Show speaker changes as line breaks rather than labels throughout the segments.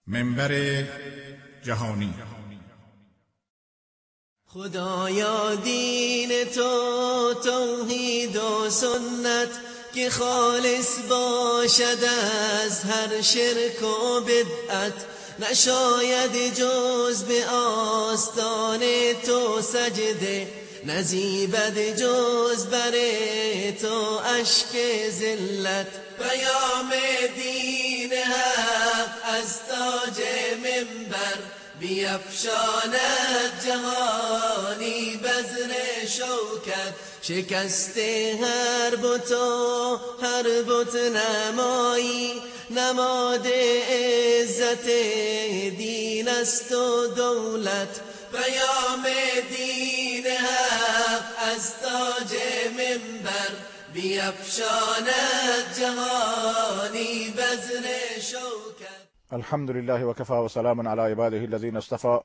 منبر جهانی.
خدایا دین تو توحید و سنت که خالص باشد از هر شرک و بدعت، نشاید جز به آستان تو سجده، نزیبد جز بر تو اشک ذلت. پیام دین حق از تاج منبر بیفشاند جهانی بذر شوکت. شکست هر بت و هر بت نمایی، نماد عزت دین است و دولت. پیام دین حق از تاج منبر بیفشاند جهانی بذر شوکت.
الحمد لله و کفا و سلام علی عباده الذین اصطفى.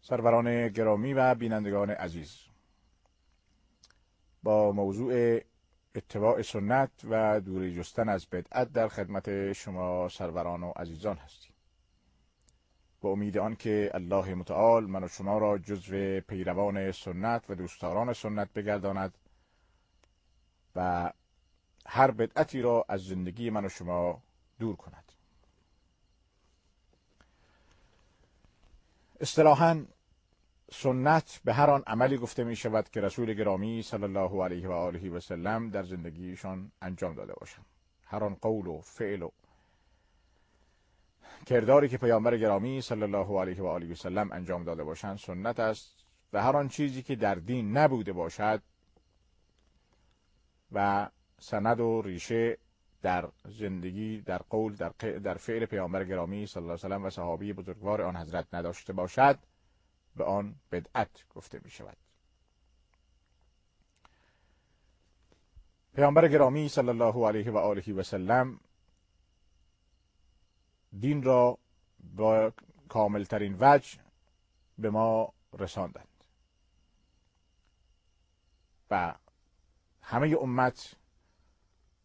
سروران گرامی و بینندگان عزیز، با موضوع اتباع سنت و دوری جستن از بدعت در خدمت شما سروران و عزیزان هستیم، با امید آن که الله متعال من و شما را جزو پیروان سنت و دوستداران سنت بگرداند و هر بدعتی را از زندگی من و شما دور کند. اصطلاحاً سنت به هر آن عملی گفته می شود که رسول گرامی صلی الله علیه و آله و سلم در زندگیشان انجام داده باشند. هر آن قول و فعل و کرداری که پیامبر گرامی صلی الله علیه و آله و سلم انجام داده باشند سنت است، و هر آن چیزی که در دین نبوده باشد و سند و ریشه در زندگی، در قول، در فعل پیامبر گرامی صلی الله علیه و سلم و صحابی بزرگوار آن حضرت نداشته باشد، به آن بدعت گفته می شود. پیامبر گرامی صلی الله علیه و آله و سلم دین را با کاملترین وجه به ما رساندند و همه امت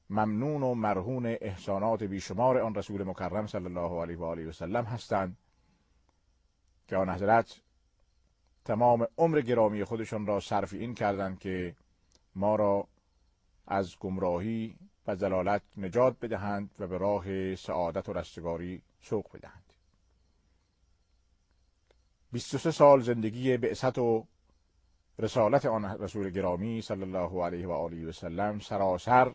ممنون و مرهون احسانات بیشمار آن رسول مکرم صلی الله علیه و آله و سلم هستند که آن حضرت تمام عمر گرامی خودشان را صرف این کردند که ما را از گمراهی و ضلالت نجات بدهند و به راه سعادت و رستگاری سوق بدهند. 23 سال زندگی بعثت و رسالت آن رسول گرامی صلی الله علیه و آله و سلم سراسر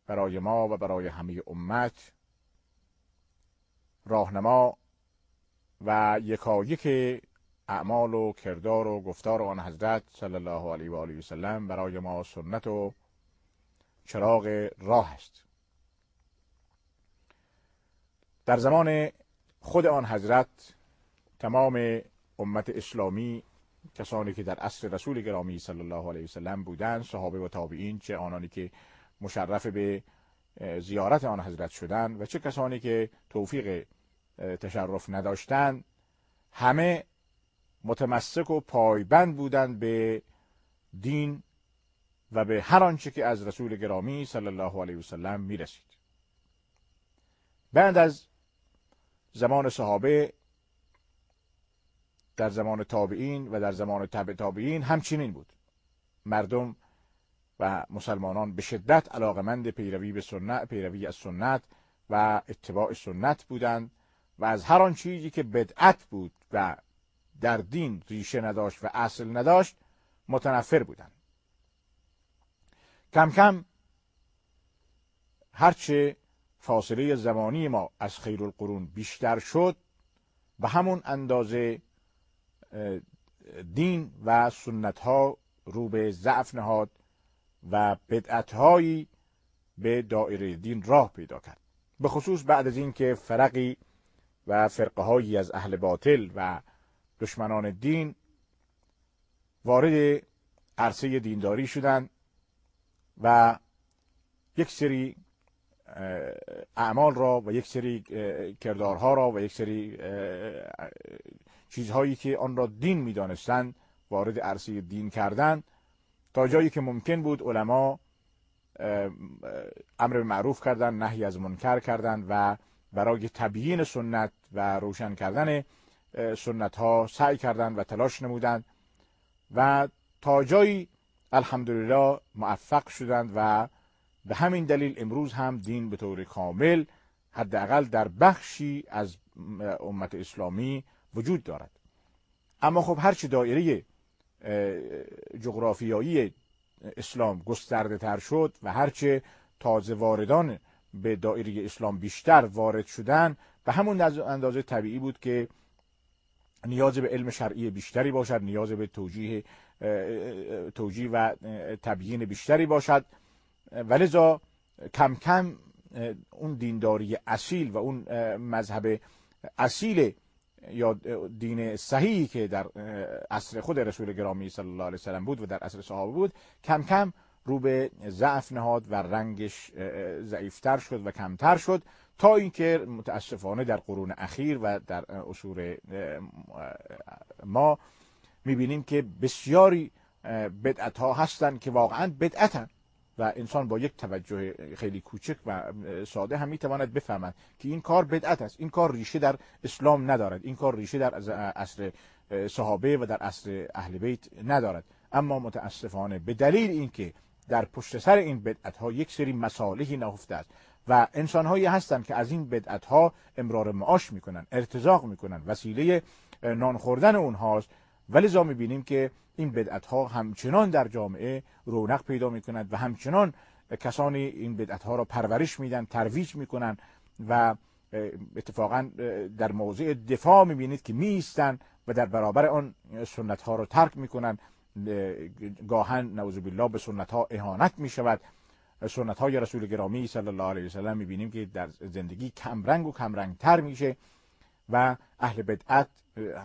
برای ما و برای همه امت راهنما و یکایک اعمال و کردار و گفتار آن حضرت صلی الله علیه و آله و سلم برای ما سنت و چراغ راه است. در زمان خود آن حضرت تمام امت اسلامی، کسانی که در عصر رسول گرامی صلی الله علیه و سلم بودند، صحابه و تابعین، چه آنانی که مشرف به زیارت آن حضرت شدند و چه کسانی که توفیق تشرف نداشتند، همه متمسک و پایبند بودند به دین و به هر آنچه که از رسول گرامی صلی الله علیه و سلم میرسید. بعد از زمان صحابه، در زمان تابعین و در زمان تبع تابعین همچنین بود. مردم و مسلمانان به شدت علاقمند پیروی از سنت و اتباع سنت بودند و از هر آن چیزی که بدعت بود و در دین ریشه نداشت و اصل نداشت متنفر بودند. کم کم هرچه فاصله زمانی ما از خیرالقرون بیشتر شد، به همون اندازه دین و سنت ها رو به ضعف نهاد و بدعت هایی به دایره دین راه پیدا کرد، به خصوص بعد از این که فرقی و فرقه هایی از اهل باطل و دشمنان دین وارد عرصه دینداری شدند و یک سری اعمال را و یک سری کردارها را و یک سری چیزهایی که آن را دین می‌دانستند وارد عرصه دین کردند، تا جایی که ممکن بود علما امر به معروف کردن، نهی از منکر کردن و برای تبیین سنت و روشن کردن سنت ها سعی کردند و تلاش نمودند و تا جایی الحمدلله موفق شدند و به همین دلیل امروز هم دین به طور کامل حداقل در بخشی از امت اسلامی وجود دارد. اما خب هرچی دایره جغرافیایی اسلام گسترده تر شد و هرچه تازه واردان به دایره اسلام بیشتر وارد شدن، به همون اندازه طبیعی بود که نیاز به علم شرعی بیشتری باشد، نیاز به توجیه و تبیین بیشتری باشد و لذا کم کم اون دینداری اصیل و اون مذهب اصیل یا دین صحیحی که در عصر خود رسول گرامی صلی الله علیه وسلم بود و در عصر صحابه بود کم کم رو به ضعف نهاد و رنگش ضعیفتر شد و کمتر شد تا اینکه متاسفانه در قرون اخیر و در عصور ما میبینیم که بسیاری بدعت ها هستند که واقعا بدعتن و انسان با یک توجه خیلی کوچک و ساده هم میتواند بفهمد که این کار بدعت است، این کار ریشه در اسلام ندارد، این کار ریشه در عصر صحابه و در عصر اهل بیت ندارد. اما متاسفانه به دلیل اینکه در پشت سر این بدعت ها یک سری مصالحی نهفته است و انسان هایی هستند که از این بدعت ها امرار معاش میکنن، ارتزاق میکنن، وسیله نان خوردن اونهاست، ولذا میبینیم که این بدعت ها همچنان در جامعه رونق پیدا میکنند و همچنان کسانی این بدعت ها را پرورش میدن، ترویج میکنن و اتفاقا در موضع دفاع میبینید که میایستند و در برابر آن سنت ها را ترک میکنن. گاهن نعوذ بالله به سنت ها اهانت میشود. سنت های رسول گرامی صلی الله علیه وسلم میبینیم که در زندگی کمرنگ و کمرنگ تر میشه و اهل بدعت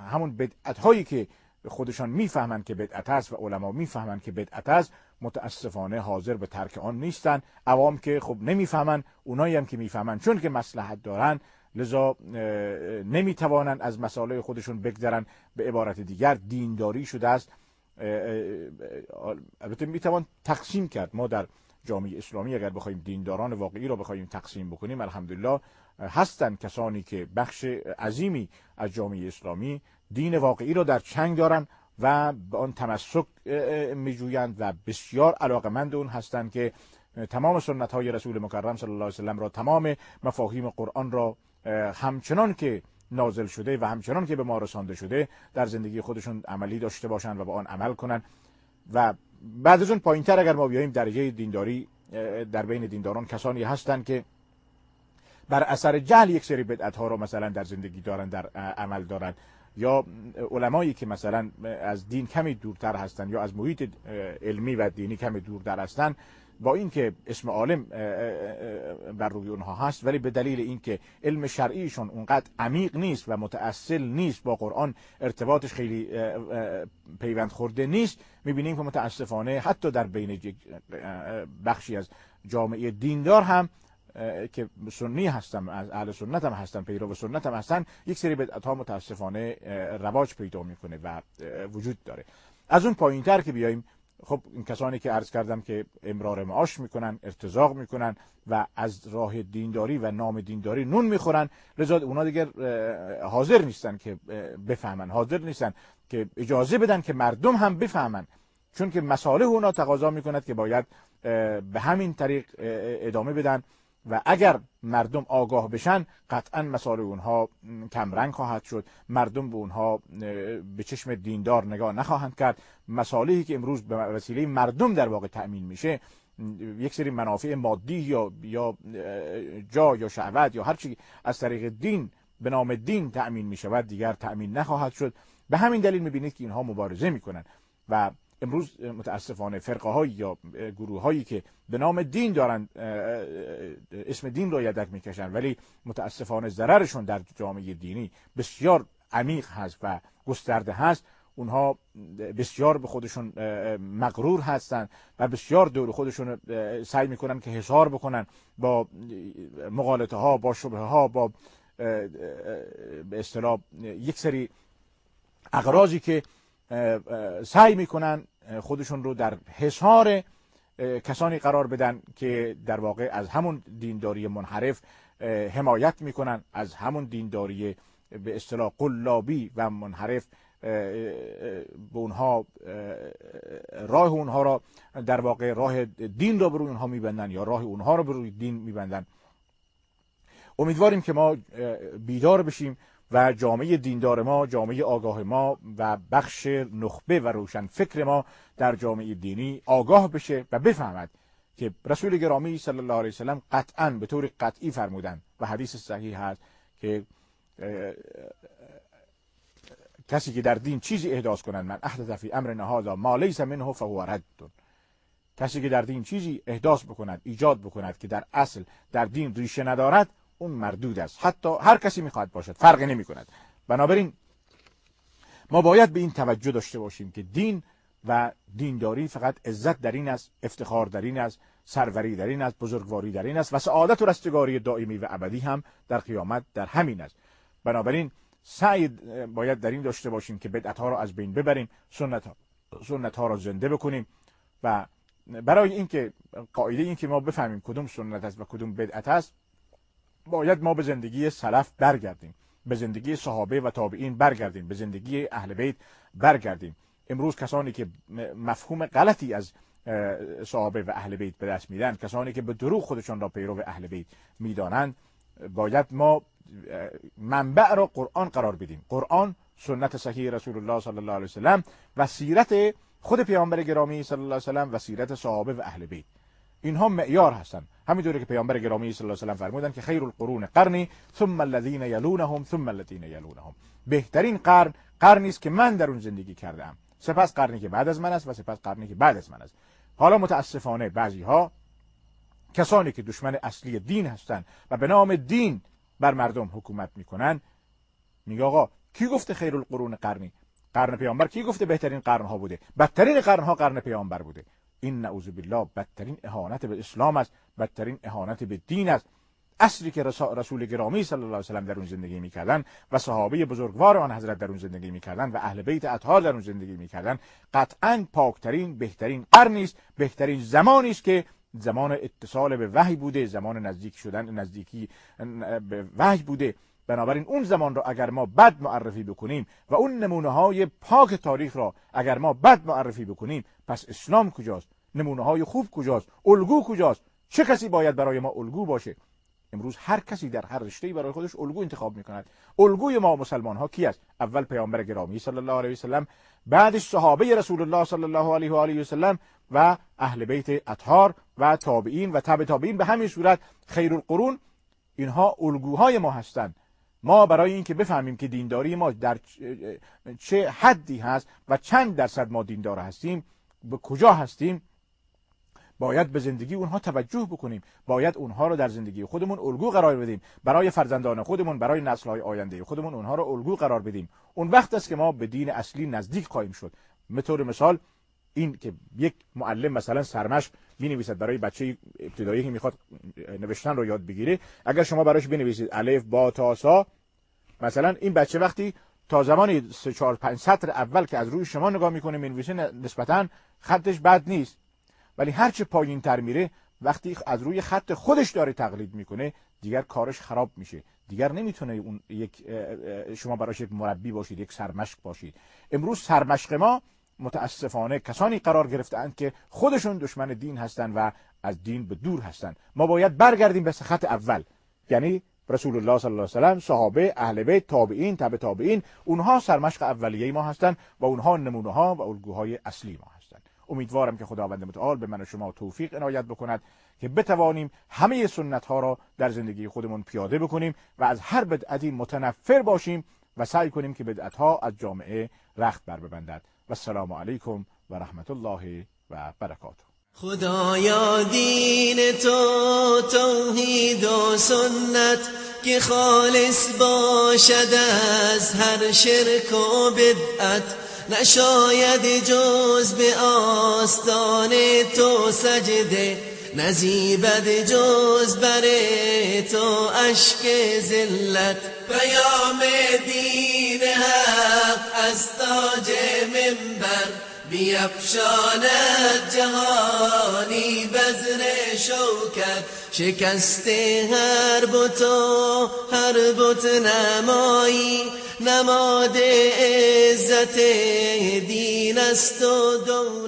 همون بدعت هایی که خودشان میفهمند که بدعت است و علما میفهمند که بدعت است متاسفانه حاضر به ترک آن نیستند. عوام که خب نمیفهمند، اونایی هم که میفهمند چون که مصلحت دارن لذا نمیتوانند از مسائل خودشون بگذرن. به عبارت دیگر دینداری شده است. البته میتوان تقسیم کرد. ما در جامعه اسلامی اگر بخوایم دینداران واقعی را بخوایم تقسیم بکنیم، الحمدلله هستند کسانی که بخش عظیمی از جامعه اسلامی دین واقعی را در چنگ دارند و به آن تمسک میجویند و بسیار علاقمند اون هستند که تمام سنت های رسول مکرم صلی الله علیه وسلم را، تمام مفاهیم قرآن را همچنان که نازل شده و همچنان که به ما رسانده شده در زندگی خودشون عملی داشته باشند و با آن عمل کنند. و بعد از اون پایینتر اگر ما بیاییم درجه دینداری، در بین دینداران کسانی هستند که بر اثر جهل یک سری بدعت ها را مثلا در زندگی دارند، در عمل دارند، یا علمایی که مثلا از دین کمی دورتر هستند یا از محیط علمی و دینی کمی دورتر هستند، با اینکه اسم عالم بر روی اونها هست ولی به دلیل اینکه علم شرعیشون اونقدر عمیق نیست و متأصل نیست، با قرآن ارتباطش خیلی پیوند خورده نیست، میبینیم که متاسفانه حتی در بین بخشی از جامعه دیندار هم که سنی هستن، از اهل سنت هم هستن، پیرو سنت هم هستن، یک سری بدعت ها متاسفانه رواج پیدا میکنه و وجود داره. از اون پایینتر که بیایم، خب این کسانی که عرض کردم که امرار معاش میکنن، ارتزاق میکنن و از راه دینداری و نام دینداری نون میخورن، لذا اونا دیگر حاضر نیستن که بفهمن، حاضر نیستن که اجازه بدن که مردم هم بفهمن، چون که مصالح اونا تقاضا میکند که باید به همین طریق ادامه بدن و اگر مردم آگاه بشن قطعا مصالح اونها کمرنگ خواهد شد، مردم به اونها به چشم دیندار نگاه نخواهند کرد. مصالحی که امروز به وسیله مردم در واقع تأمین میشه، یک سری منافع مادی یا جا یا شهوت یا هر چی از طریق دین به نام دین تأمین میشود دیگر تأمین نخواهد شد. به همین دلیل میبینید که اینها مبارزه میکنن و امروز متاسفانه فرقه های یا گروه هایی که به نام دین دارند اسم دین را یدک میکشن ولی متاسفانه ضررشون در جامعه دینی بسیار عمیق هست و گسترده هست، اونها بسیار به خودشون مغرور هستند و بسیار دور خودشون سعی میکنن که حصار بکنن با مغالطه ها، با شبهه ها، با به اصطلاح یک سری اغراضی که سعی میکنن خودشون رو در حصار کسانی قرار بدن که در واقع از همون دینداری منحرف حمایت میکنن، از همون دینداری به اصطلاح قلابی و منحرف به اونها راه اونها را در واقع راه دین را بر اونها میبندن یا راه اونها را بر دین میبندن. امیدواریم که ما بیدار بشیم و جامعه دیندار ما، جامعه آگاه ما و بخش نخبه و روشن فکر ما در جامعه دینی آگاه بشه و بفهمد که رسول گرامی صلی الله علیه وسلم قطعاً به طور قطعی فرمودن و حدیث صحیح هست که کسی که در دین چیزی احداث کنند، من احدث فی امرنا هذا ما لیس منه فهو رد، کسی که در دین چیزی احداث بکند، ایجاد بکند که در اصل در دین ریشه ندارد، اون مردود است، حتی هر کسی میخواهد باشد، فرقی نمی کند. بنابراین ما باید به این توجه داشته باشیم که دین و دینداری فقط عزت در این است، افتخار در این است، سروری در این است، بزرگواری در این است و سعادت و رستگاری دائمی و ابدی هم در قیامت در همین است. بنابراین سعی باید در این داشته باشیم که بدعت ها را از بین ببریم، سنت ها را زنده بکنیم و برای اینکه قاعده این که ما بفهمیم کدوم سنت است و کدوم بدعت است، باید ما به زندگی سلف برگردیم، به زندگی صحابه و تابعین برگردیم، به زندگی اهل بیت برگردیم. امروز کسانی که مفهوم غلطی از صحابه و اهل بیت به دست میدن، کسانی که به دروغ خودشان را پیرو اهل بیت میدانند، باید ما منبع را قرآن قرار بدیم. قرآن، سنت صحیح رسول الله صلی الله علیه وسلم و سیرت خود پیامبر گرامی صلی الله علیه وسلم و سیرت صحابه و اهل بیت، اینها معیار هستند. همینطوری که پیامبر گرامی صلی الله علیه وسلم فرمودند که خیر القرون قرنی ثم الذين يلونهم ثم الذين يلونهم، بهترین قرن قرنی است که من در اون زندگی کردم، سپس قرنی که بعد از من است و سپس قرنی که بعد از من است. حالا متاسفانه بعضیها، کسانی که دشمن اصلی دین هستند و به نام دین بر مردم حکومت میکنن، میگه آقا کی گفته خیر القرون قرنی؟ قرن پیامبر کی گفته بهترین قرنها بوده؟ بدترین قرنها قرن پیامبر بوده. این نعوذ بالله بدترین اهانت به اسلام است، بدترین اهانت به دین است. اصلی که رسول گرامی صلی الله علیه و سلم در اون زندگی میکردن و صحابه بزرگوار آن حضرت در اون زندگی میکردن و اهل بیت اطهار در اون زندگی میکردن، قطعاً پاکترین بهترین قرنی است، بهترین زمانی است که زمان اتصال به وحی بوده، زمان نزدیکی به وحی بوده. بنابراین اون زمان را اگر ما بد معرفی بکنیم و اون نمونه های پاک تاریخ را اگر ما بد معرفی بکنیم، پس اسلام کجاست؟ نمونه های خوب کجاست؟ الگو کجاست؟ چه کسی باید برای ما الگو باشه؟ امروز هر کسی در هر رشته‌ای برای خودش الگو انتخاب می‌کند. الگوی ما مسلمان ها کی است؟ اول پیامبر گرامی صلی الله علیه و سلم، بعدش صحابه رسول الله صلی الله علیه و آله و سلم و اهل بیت اطهار و تابعین و تبع تابعین. به همین صورت خیر القرون، اینها الگوهای ما هستند. ما برای اینکه بفهمیم که دینداری ما در چه حدی هست و چند درصد ما دیندار هستیم، به کجا هستیم، باید به زندگی اونها توجه بکنیم، باید اونها رو در زندگی خودمون الگو قرار بدیم، برای فرزندان خودمون، برای نسل‌های آینده خودمون اونها رو الگو قرار بدیم. اون وقت است که ما به دین اصلی نزدیک خواهیم شد. به طور مثال این که یک معلم مثلا سرمشق می‌نویسد برای بچه ابتدایی که میخواد نوشتن رو یاد بگیره، اگر شما براش بنویسید الف با تا سا، مثلا این بچه وقتی تا زمانی 3 4 5 سطر اول که از روی شما نگاه میکنه می‌نویسه، نسبتاً خطش بد نیست، ولی هرچه پایین تر میره، وقتی از روی خط خودش داره تقلید میکنه، دیگر کارش خراب میشه، دیگر نمیتونه اون شما براش یک مربی باشید، یک سرمشق باشید. امروز سرمشق ما متاسفانه کسانی قرار گرفتند که خودشون دشمن دین هستند و از دین به دور هستند. ما باید برگردیم به خط اول، یعنی رسول الله صلی الله علیه و سلم، صحابه، اهل بیت، تابعین، تبع تابعین. اونها سرمشق اولیه ما هستند و اونها نمونه ها و الگوهای اصلی ما هستند. امیدوارم که خداوند متعال به من و شما توفیق عنایت بکند که بتوانیم همه سنت ها را در زندگی خودمون پیاده بکنیم و از هر بدعتی متنفر باشیم و سعی کنیم که بدعت ها از جامعه رخت بر ببندد. و السلام علیکم و رحمت الله و برکاته.
خدایا دین تو توحید و سنت که خالص باشد از هر شرک و بدعت، نشاید جز به آستان تو سجده، نزیبد جز بر تو اشک ذلت. پیام دین حق از تاج منبر بیفشاند جهانی بذر شوکت، شکست هر بت و هر بت نمایی، نماد عزت دین است و دولت.